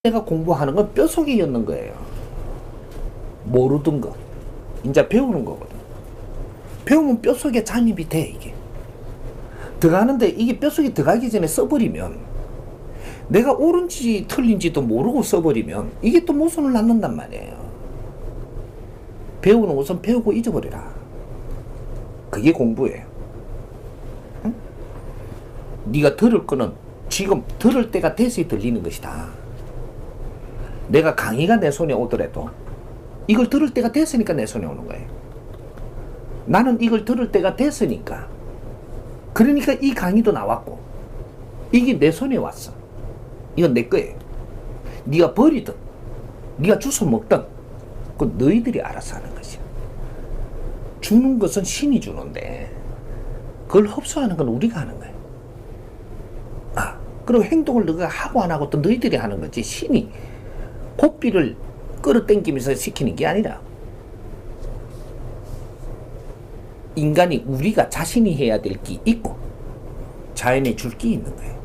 내가 공부하는 건 뼛속이었는 거예요. 모르던 거. 이제 배우는 거거든. 배우면 뼛속에 잠입이 돼, 이게. 들어가는데 이게 뼛속에 들어가기 전에 써버리면, 내가 옳은지 틀린지도 모르고 써버리면 이게 또 모순을 낳는단 말이에요. 배우는 우선 배우고 잊어버리라. 그게 공부예요. 응? 네가 들을 거는 지금 들을 때가 돼서 들리는 것이다. 내가 강의가 내 손에 오더라도 이걸 들을 때가 됐으니까 내 손에 오는 거예요. 나는 이걸 들을 때가 됐으니까, 그러니까 이 강의도 나왔고 이게 내 손에 왔어. 이건 내 거예요. 네가 버리든 네가 주워 먹든 그건 너희들이 알아서 하는 것이야. 주는 것은 신이 주는데 그걸 흡수하는 건 우리가 하는 거예요. 그리고 행동을 너가 하고 안 하고 또 너희들이 하는 거지, 신이 고삐를 끌어당기면서 시키는 게 아니라, 인간이 우리가 자신이 해야 될 게 있고 자연에 줄 게 있는 거예요.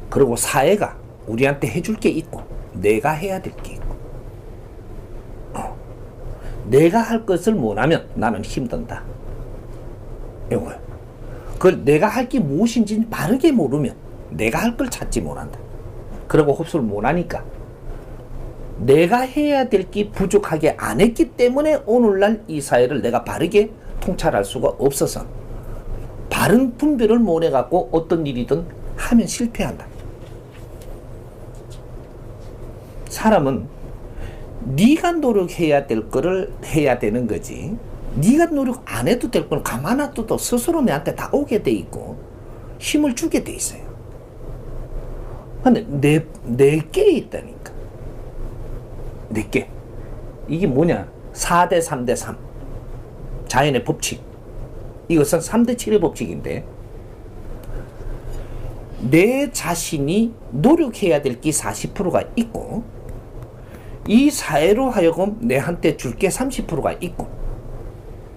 그리고 사회가 우리한테 해줄 게 있고 내가 해야 될 게 있고, 내가 할 것을 못하면 나는 힘든다. 이거요. 그걸 내가 할 게 무엇인지 바르게 모르면 내가 할 걸 찾지 못한다. 그리고 흡수를 못하니까 내가 해야 될 게 부족하게 안 했기 때문에 오늘날 이 사회를 내가 바르게 통찰할 수가 없어서 바른 분별을 못 해갖고 어떤 일이든 하면 실패한다. 사람은 네가 노력해야 될 거를 해야 되는 거지, 네가 노력 안 해도 될 건 가만 놔둬도 스스로 내한테 다 오게 돼 있고 힘을 주게 돼 있어요. 근데 내게 있다니까. 내게. 이게 뭐냐? 4대 3대 3. 자연의 법칙. 이것은 3대 7의 법칙인데, 내 자신이 노력해야 될 게 40%가 있고, 이 사회로 하여금 내한테 줄 게 30%가 있고,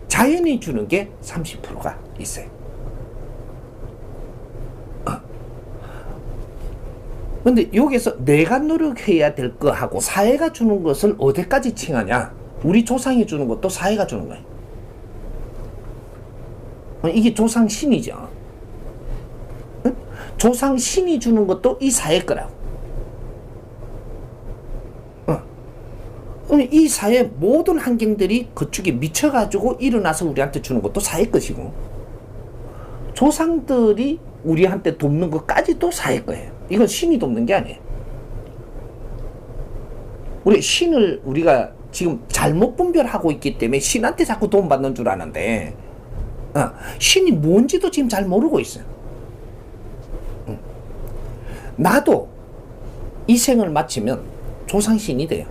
자연이 주는 게 30%가 있어요. 근데 여기서 내가 노력해야 될 거하고 사회가 주는 것을 어디까지 칭하냐? 우리 조상이 주는 것도 사회가 주는 거예요. 이게 조상신이죠. 응? 조상신이 주는 것도 이 사회 거라고. 이 사회 모든 환경들이 그쪽에 미쳐가지고 일어나서 우리한테 주는 것도 사회 것이고, 조상들이 우리한테 돕는 것까지도 사회 거예요. 이건 신이 돕는 게 아니에요. 우리 신을 우리가 지금 잘못 분별하고 있기 때문에 신한테 자꾸 도움받는 줄 아는데, 신이 뭔지도 지금 잘 모르고 있어요. 나도 이 생을 마치면 조상신이 돼요.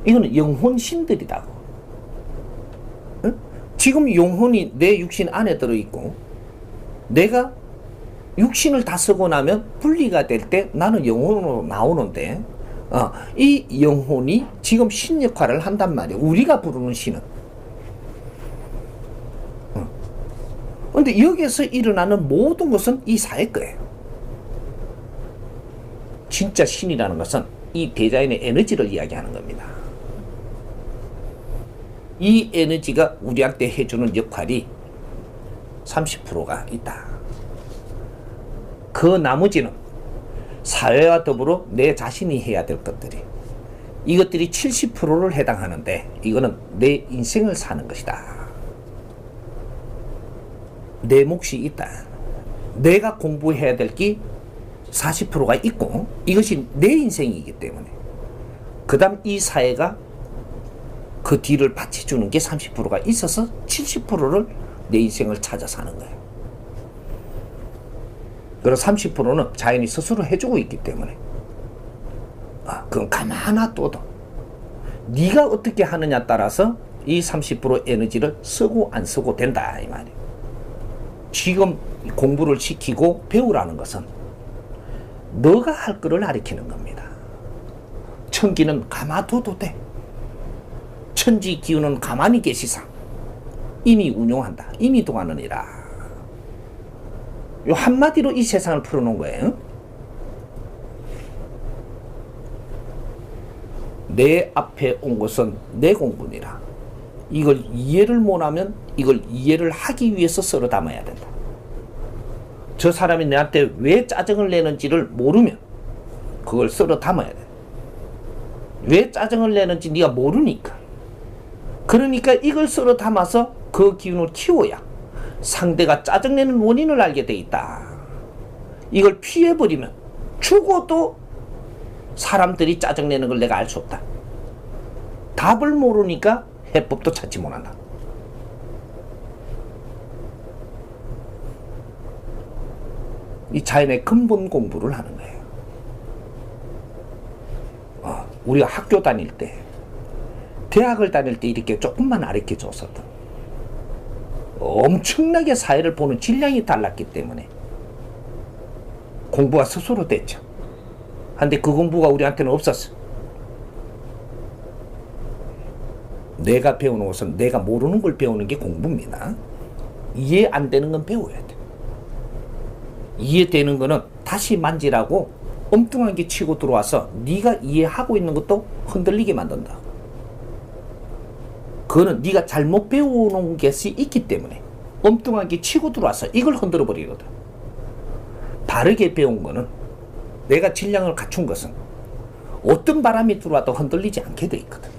이거는 영혼신들이라고. 지금 영혼이 내 육신 안에 들어있고, 내가 육신을 다 쓰고 나면 분리가 될 때 나는 영혼으로 나오는데, 이 영혼이 지금 신 역할을 한단 말이에요. 우리가 부르는 신은. 근데 여기서 일어나는 모든 것은 이 사회 거예요. 진짜 신이라는 것은 이 대자연의 에너지를 이야기하는 겁니다. 이 에너지가 우리한테 해주는 역할이 30%가 있다. 그 나머지는 사회와 더불어 내 자신이 해야 될 것들이, 이것들이 70%를 해당하는데, 이거는 내 인생을 사는 것이다. 내 몫이 있다. 내가 공부해야 될 게 40%가 있고, 이것이 내 인생이기 때문에, 그 다음 이 사회가 그 뒤를 받쳐주는 게 30%가 있어서 70%를 내 인생을 찾아 사는 거예요. 그리고 30%는 자연이 스스로 해주고 있기 때문에, 그건 가만 놔둬도 네가 어떻게 하느냐 따라서 이 30% 에너지를 쓰고 안 쓰고 된다, 이 말이에요. 지금 공부를 시키고 배우라는 것은 너가 할 거를 가르치는 겁니다. 천기는 가만둬도 돼. 천지 기운은 가만히 계시사 이미 운용한다. 이미 동하느니라. 요 한마디로 이 세상을 풀어놓은 거예요. 내 앞에 온 것은 내 공부니라. 이걸 이해를 못하면 이걸 이해를 하기 위해서 썰어 담아야 된다. 저 사람이 내한테 왜 짜증을 내는지를 모르면 그걸 썰어 담아야 돼. 왜 짜증을 내는지 네가 모르니까. 그러니까 이걸 썰어 담아서 그 기운을 키워야 상대가 짜증내는 원인을 알게 돼 있다. 이걸 피해버리면 죽어도 사람들이 짜증내는 걸 내가 알 수 없다. 답을 모르니까 해법도 찾지 못한다. 이 자연의 근본 공부를 하는 거예요. 우리가 학교 다닐 때, 대학을 다닐 때 이렇게 조금만 가르쳐 줬었던, 엄청나게 사회를 보는 질량이 달랐기 때문에 공부가 스스로 됐죠. 근데 그 공부가 우리한테는 없었어. 내가 배우는 것은 내가 모르는 걸 배우는 게 공부입니다. 이해 안 되는 건 배워야 돼. 이해되는 거는 다시 만지라고 엉뚱하게 치고 들어와서 네가 이해하고 있는 것도 흔들리게 만든다. 그거는 네가 잘못 배워놓은 것이 있기 때문에 엉뚱하게 치고 들어와서 이걸 흔들어 버리거든. 바르게 배운 거는, 내가 질량을 갖춘 것은 어떤 바람이 들어와도 흔들리지 않게 돼 있거든.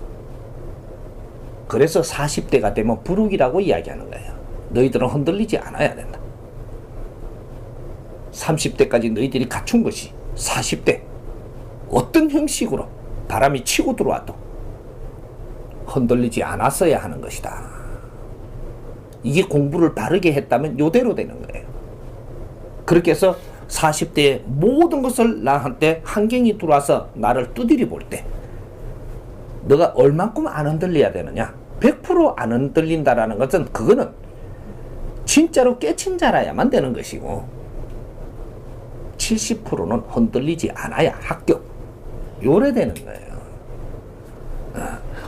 그래서 40대가 되면 부룩이라고 이야기하는 거예요. 너희들은 흔들리지 않아야 된다. 30대까지 너희들이 갖춘 것이 40대 어떤 형식으로 바람이 치고 들어와도 흔들리지 않았어야 하는 것이다. 이게 공부를 바르게 했다면 요대로 되는 거예요. 그렇게 해서 40대의 모든 것을 나한테 환경이 들어와서 나를 두드려 볼 때 너가 얼만큼 안 흔들려야 되느냐? 100% 안 흔들린다라는 것은 그거는 진짜로 깨친 자라야만 되는 것이고 70%는 흔들리지 않아야 합격. 요래 되는 거예요.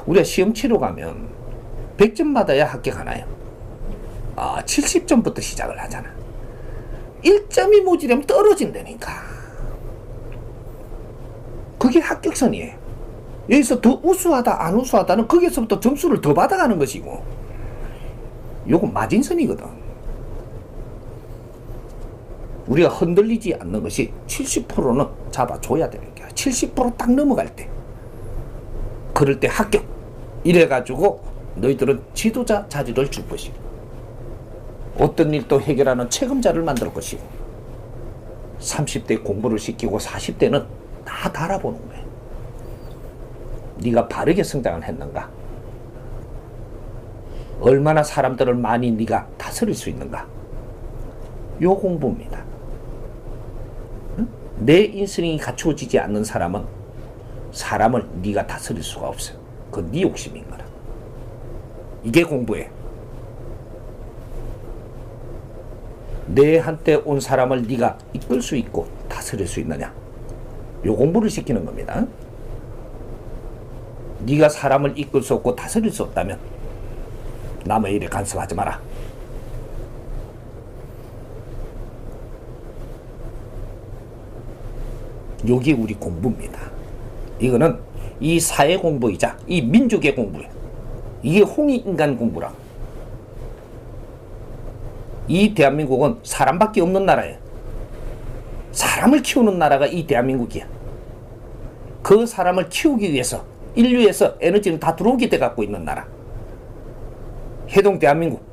우리가 시험 치러 가면 100점 받아야 합격하나요? 70점부터 시작을 하잖아. 1점이 모자라면 떨어진다니까. 그게 합격선이에요. 여기서 더 우수하다 안 우수하다는 거기서부터 점수를 더 받아가는 것이고, 요건 마진선이거든. 우리가 흔들리지 않는 것이 70%는 잡아줘야 되는 거야. 70%딱 넘어갈 때, 그럴 때 합격. 이래가지고 너희들은 지도자 자리를 줄 것이고, 어떤 일도 해결하는 책임자를 만들 것이고, 30대 공부를 시키고 40대는 다 달아보는 거야. 네가 바르게 성장을 했는가? 얼마나 사람들을 많이 네가 다스릴 수 있는가? 요 공부입니다. 내 인성이 갖추어지지 않는 사람은 사람을 네가 다스릴 수가 없어요. 그건 네 욕심인 거라. 이게 공부예요. 내한테 온 사람을 네가 이끌 수 있고 다스릴 수 있느냐? 요 공부를 시키는 겁니다. 네가 사람을 이끌 수 없고 다스릴 수 없다면 남의 일에 간섭하지 마라. 요게 우리 공부입니다. 이거는 이 사회 공부이자 이 민족의 공부예요. 이게 홍익인간 공부라. 이 대한민국은 사람밖에 없는 나라예요. 사람을 키우는 나라가 이 대한민국이야. 그 사람을 키우기 위해서 인류에서 에너지는 다 들어오게 돼 갖고 있는 나라. 해동 대한민국.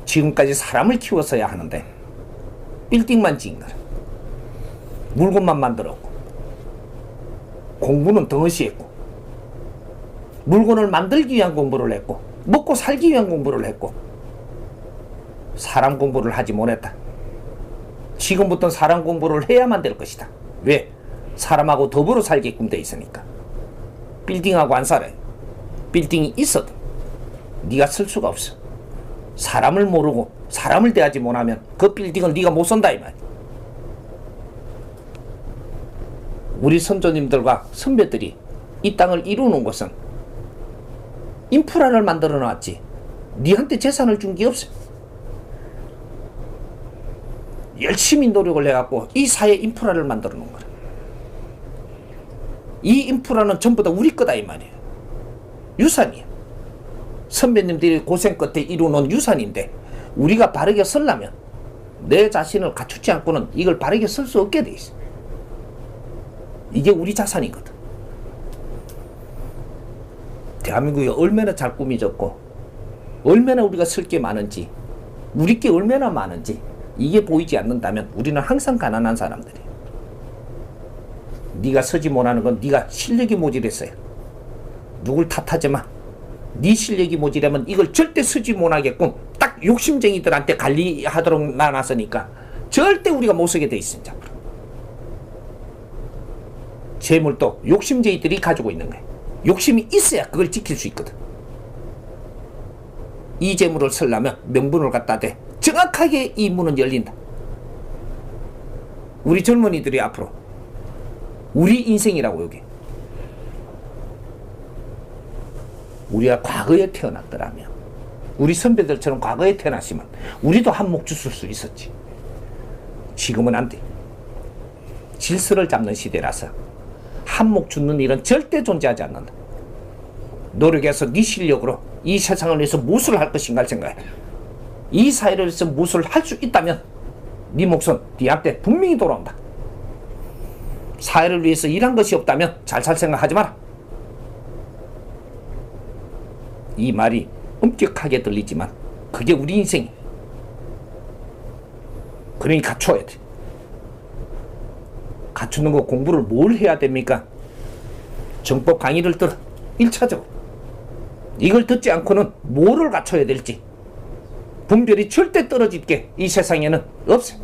지금까지 사람을 키웠어야 하는데 빌딩만 지은 거라. 물건만 만들었고 공부는 덩어시 했고, 물건을 만들기 위한 공부를 했고, 먹고 살기 위한 공부를 했고, 사람 공부를 하지 못했다. 지금부터는 사람 공부를 해야만 될 것이다. 왜? 사람하고 더불어 살게끔 돼 있으니까. 빌딩하고 안 살아요. 빌딩이 있어도 네가 쓸 수가 없어. 사람을 모르고 사람을 대하지 못하면 그 빌딩은 네가 못 산다 이 말이야. 우리 선조님들과 선배들이 이 땅을 이루는 것은 인프라를 만들어 놨지 니한테 재산을 준 게 없어. 열심히 노력을 해갖고 이 사회 인프라를 만들어 놓은 거야. 이 인프라는 전부 다 우리 거다 이 말이에요. 유산이야. 선배님들이 고생 끝에 이루어놓은 유산인데 우리가 바르게 쓰려면 내 자신을 갖추지 않고는 이걸 바르게 쓸 수 없게 돼 있어. 이게 우리 자산이거든. 대한민국이 얼마나 잘 꾸미졌고 얼마나 우리가 쓸 게 많은지 우리 게 얼마나 많은지 이게 보이지 않는다면 우리는 항상 가난한 사람들이에요. 네가 쓰지 못하는 건 네가 실력이 모자랐어요. 누굴 탓하지 마. 네 실력이 모자라면 이걸 절대 쓰지 못하게끔 딱 욕심쟁이들한테 관리하도록 나눴으니까 절대 우리가 못 쓰게 돼 있습니다. 재물도 욕심쟁이들이 가지고 있는 거예요. 욕심이 있어야 그걸 지킬 수 있거든. 이 재물을 쓰려면 명분을 갖다 대. 정확하게 이 문은 열린다. 우리 젊은이들이 앞으로 우리 인생이라고 여기. 우리가 과거에 태어났더라면 우리 선배들처럼 과거에 태어났으면 우리도 한몫 줄 수 있었지. 지금은 안 돼. 질서를 잡는 시대라서 한몫 주는 일은 절대 존재하지 않는다. 노력해서 네 실력으로 이 세상을 위해서 무엇을 할 것인가 생각해. 이 사회를 위해서 무엇을 할 수 있다면 네 몫은 네한테 분명히 돌아온다. 사회를 위해서 일한 것이 없다면 잘 살 생각하지 마라. 이 말이 엄격하게 들리지만 그게 우리 인생이야. 그러니 갖춰야 돼. 갖추는 거 공부를 뭘 해야 됩니까? 정법 강의를 들어. 1차적으로 이걸 듣지 않고는 뭐를 갖춰야 될지 분별이 절대 떨어질 게 이 세상에는 없어요.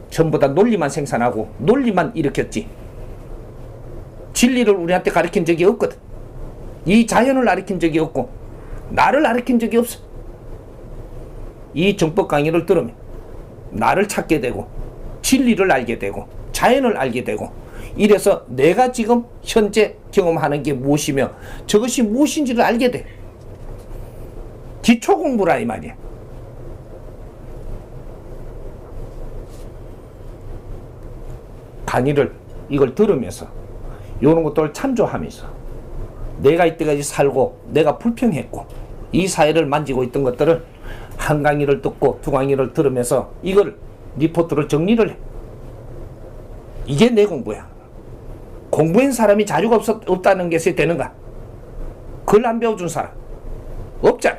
전부 다 논리만 생산하고 논리만 일으켰지 진리를 우리한테 가르친 적이 없거든. 이 자연을 가르친 적이 없고 나를 가르친 적이 없어. 이 정법 강의를 들으면 나를 찾게 되고 진리를 알게 되고 자연을 알게 되고 이래서 내가 지금 현재 경험하는 게 무엇이며 저것이 무엇인지를 알게 돼. 기초 공부라 이 말이야. 강의를 이걸 들으면서 이런 것들을 참조하면서 내가 이때까지 살고 내가 불평했고 이 사회를 만지고 있던 것들을 한 강의를 듣고 두 강의를 들으면서 이걸 리포트를 정리를 해. 이게 내 공부야. 공부한 사람이 자료가 없다는 것이 되는가? 그걸 안 배워준 사람 없잖아.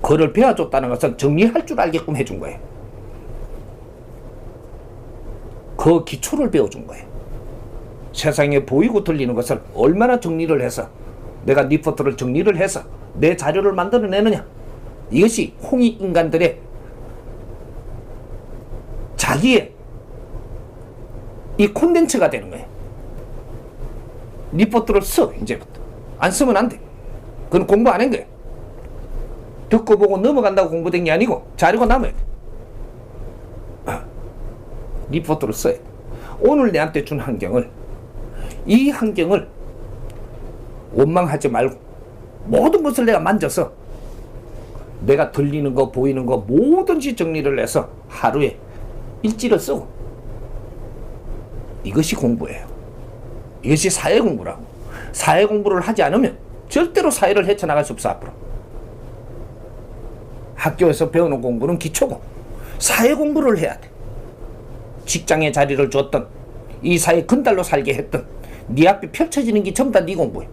그걸 배워줬다는 것은 정리할 줄 알게끔 해준 거예요. 그 기초를 배워준 거예요. 세상에 보이고 들리는 것을 얼마나 정리를 해서 내가 리포트를 정리를 해서 내 자료를 만들어내느냐. 이것이 홍익인간들의 자기의 이 콘텐츠가 되는 거예요. 리포트를 써. 이제부터 안 쓰면 안 돼. 그건 공부 안 한 거예요. 듣고 보고 넘어간다고 공부된 게 아니고 자료가 남아야 돼. 리포트를 써야 돼. 오늘 내한테 준 환경을 이 환경을 원망하지 말고 모든 것을 내가 만져서 내가 들리는 거 보이는 거 뭐든지 정리를 해서 하루에 일지를 쓰고 이것이 공부예요. 이것이 사회 공부라고. 사회 공부를 하지 않으면 절대로 사회를 헤쳐나갈 수 없어. 앞으로 학교에서 배우는 공부는 기초고 사회 공부를 해야 돼. 직장에 자리를 줬던 이 사회 근달로 살게 했던 네 앞에 펼쳐지는 게 전부 다 네 공부야.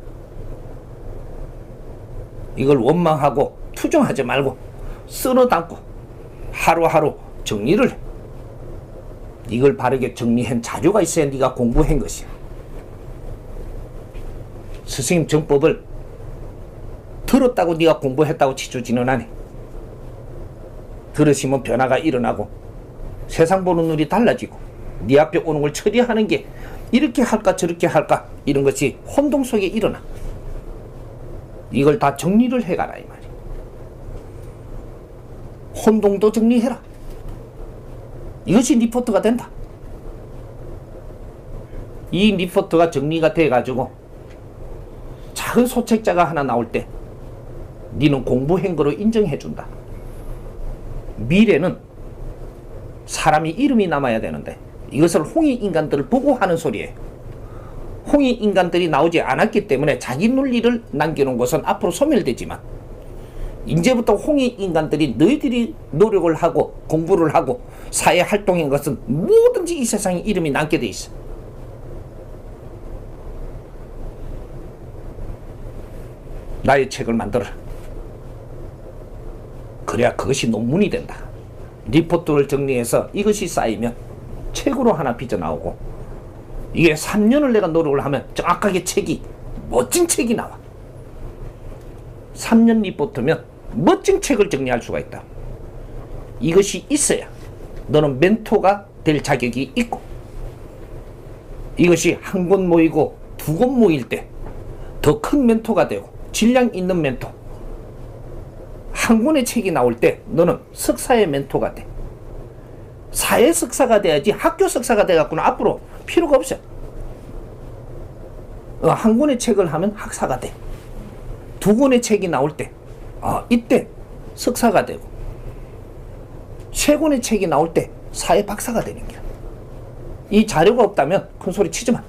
이걸 원망하고 투정하지 말고 쓸어 담고 하루하루 정리를 해. 이걸 바르게 정리한 자료가 있어야 네가 공부한 것이야. 스승님 정법을 들었다고 네가 공부했다고 치주지는 않아. 들으시면 변화가 일어나고 세상 보는 눈이 달라지고 네 앞에 오는 걸 처리하는 게 이렇게 할까 저렇게 할까 이런 것이 혼동 속에 일어나. 이걸 다 정리를 해가라 이 말이야. 혼동도 정리해라. 이것이 리포트가 된다. 이 리포트가 정리가 돼가지고 작은 소책자가 하나 나올 때 니는 공부한 거로 인정해준다. 미래는 사람이 이름이 남아야 되는데 이것을 홍익인간들을 보고 하는 소리예요. 홍익인간들이 나오지 않았기 때문에 자기 논리를 남겨놓은 것은 앞으로 소멸되지만 이제부터 홍익인간들이 너희들이 노력을 하고 공부를 하고 사회 활동인 것은 뭐든지 이 세상에 이름이 남게 돼 있어. 나의 책을 만들어라. 그래야 그것이 논문이 된다. 리포트를 정리해서 이것이 쌓이면 책으로 하나 빚어나오고 이게 3년을 내가 노력을 하면 정확하게 책이 멋진 책이 나와. 3년 리포트면 멋진 책을 정리할 수가 있다. 이것이 있어야 너는 멘토가 될 자격이 있고 이것이 한 곳 모이고 두 곳 모일 때 더 큰 멘토가 되고 질량 있는 멘토 한 권의 책이 나올 때 너는 석사의 멘토가 돼. 사회 석사가 돼야지 학교 석사가 돼갖고는 앞으로 필요가 없어. 한 권의 책을 하면 학사가 돼. 두 권의 책이 나올 때 이때 석사가 되고 세 권의 책이 나올 때 사회 박사가 되는 거야. 이 자료가 없다면 큰 소리 치지 마.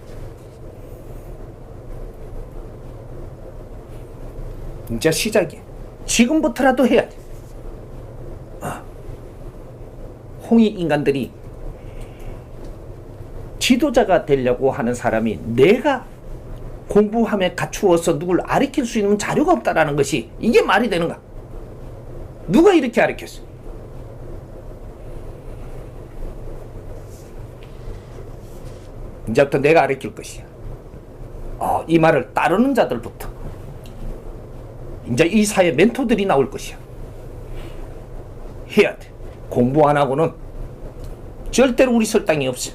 진짜 시작이야. 지금부터라도 해야 돼. 홍익인간들이 지도자가 되려고 하는 사람이 내가 공부함에 갖추어서 누굴 가르칠 수 있는 자료가 없다라는 것이 이게 말이 되는가? 누가 이렇게 가르쳤어? 이제부터 내가 가르칠 것이야. 이 말을 따르는 자들부터 이제 이 사회 멘토들이 나올 것이야. 해야 돼. 공부 안 하고는 절대로 우리 설 땅이 없어.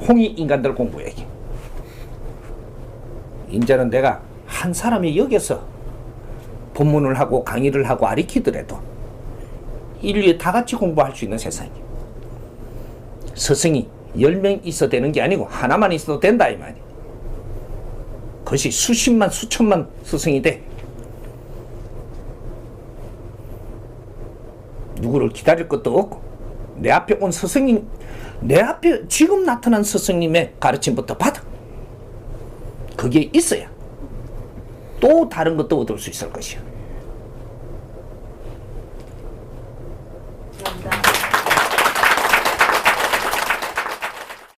홍익인간들 공부해야지. 이제는 내가 한 사람이 여기서 본문을 하고 강의를 하고 가르치더라도 인류에 다 같이 공부할 수 있는 세상이야. 스승이 10명 있어도 되는 게 아니고 하나만 있어도 된다 이 말이야. 그것이 수십만 수천만 스승이 돼. 누구를 기다릴 것도 없고 내 앞에 온 스승님, 내 앞에 지금 나타난 스승님의 가르침부터 받아. 그게 있어야 또 다른 것도 얻을 수 있을 것이야.